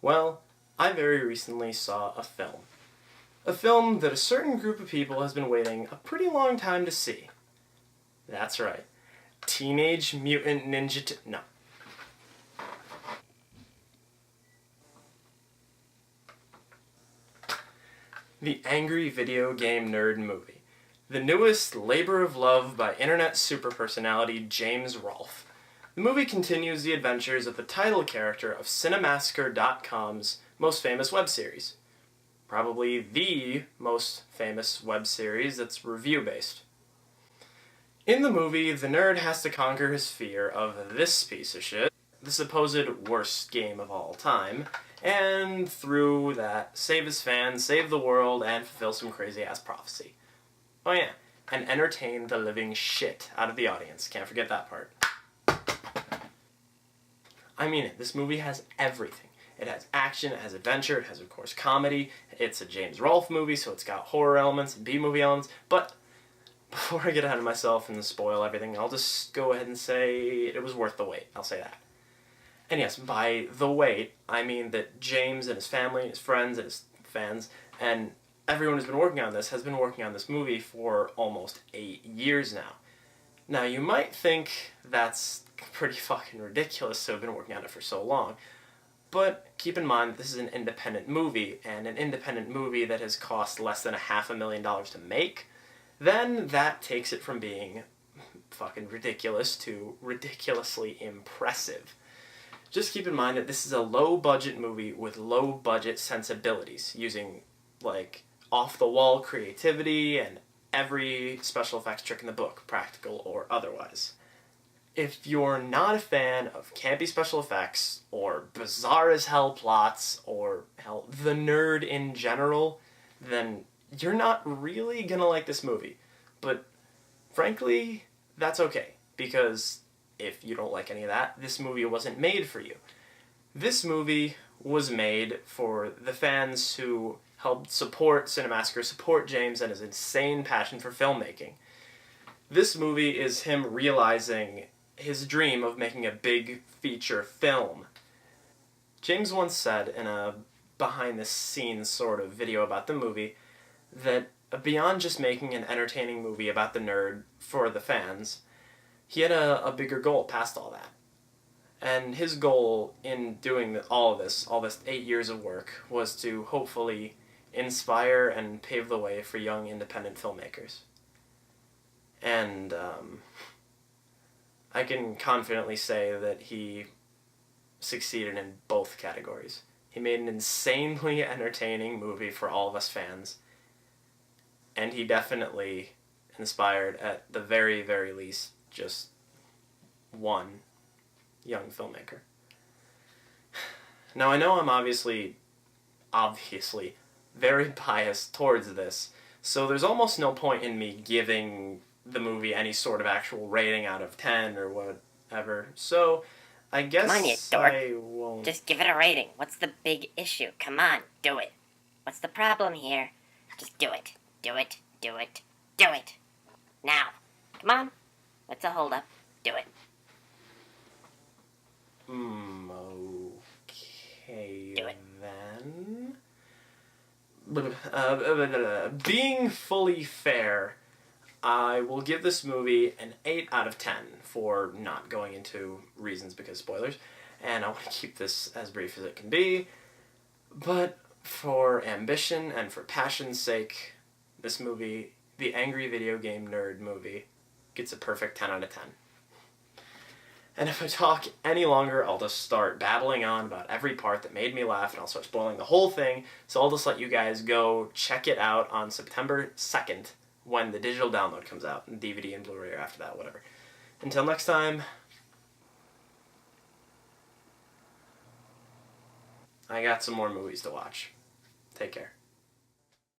Well, I very recently saw a film. A film that a certain group of people has been waiting a pretty long time to see. That's right. Teenage Mutant Ninja no. The Angry Video Game Nerd Movie. The newest labor of love by internet super-personality James Rolfe. The movie continues the adventures of the title character of Cinemassacre.com's most famous web series. Probably the most famous web series that's review-based. In the movie, the nerd has to conquer his fear of this piece of shit, the supposed worst game of all time, and through that, save his fans, save the world, and fulfill some crazy-ass prophecy. Oh yeah, and entertain the living shit out of the audience. Can't forget that part. I mean it, this movie has everything. It has action, it has adventure, it has, of course, comedy. It's a James Rolfe movie, so it's got horror elements and B-movie elements, but before I get ahead of myself and spoil everything, I'll just go ahead and say it was worth the wait. I'll say that. And yes, by the wait, I mean that James and his family, and his friends, and his fans, and everyone who's been working on this has been working on this movie for almost 8 years now. Now, you might think that's pretty fucking ridiculous to have been working on it for so long, but keep in mind that this is an independent movie, and an independent movie that has cost less than $500,000 to make, then that takes it from being fucking ridiculous to ridiculously impressive. Just keep in mind that this is a low-budget movie with low-budget sensibilities, using, like, off-the-wall creativity and every special effects trick in the book, practical or otherwise. If you're not a fan of campy special effects, or bizarre-as-hell plots, or, hell, the nerd in general, then you're not really gonna like this movie. But, frankly, that's okay, because if you don't like any of that, this movie wasn't made for you. This movie was made for the fans who helped support Cinemassacre, support James and his insane passion for filmmaking. This movie is him realizing his dream of making a big feature film. James once said in a behind-the-scenes sort of video about the movie that beyond just making an entertaining movie about the nerd for the fans, he had a bigger goal past all that. And his goal in doing all this 8 years of work, was to hopefully inspire and pave the way for young independent filmmakers. And I can confidently say that he succeeded in both categories. He made an insanely entertaining movie for all of us fans, and he definitely inspired, at the very, very least, just one young filmmaker. Now, I know I'm obviously very biased towards this, so there's almost no point in me giving the movie any sort of actual rating out of 10 or whatever, so I guess Come on, you dork. I won't. Just give it a rating. What's the big issue? Come on, do it. What's the problem here? Just do it. Do it. Do it. Do it. Now. Come on. What's a hold up? Do it. Okay, Do it. Then... being fully fair, I will give this movie an 8 out of 10 for not going into reasons because spoilers, and I want to keep this as brief as it can be, but for ambition and for passion's sake, this movie, the Angry Video Game Nerd Movie, gets a perfect 10 out of 10. And if I talk any longer, I'll just start babbling on about every part that made me laugh, and I'll start spoiling the whole thing, so I'll just let you guys go check it out on September 2nd, when the digital download comes out, and DVD and Blu-ray or after that, whatever. Until next time, I got some more movies to watch. Take care.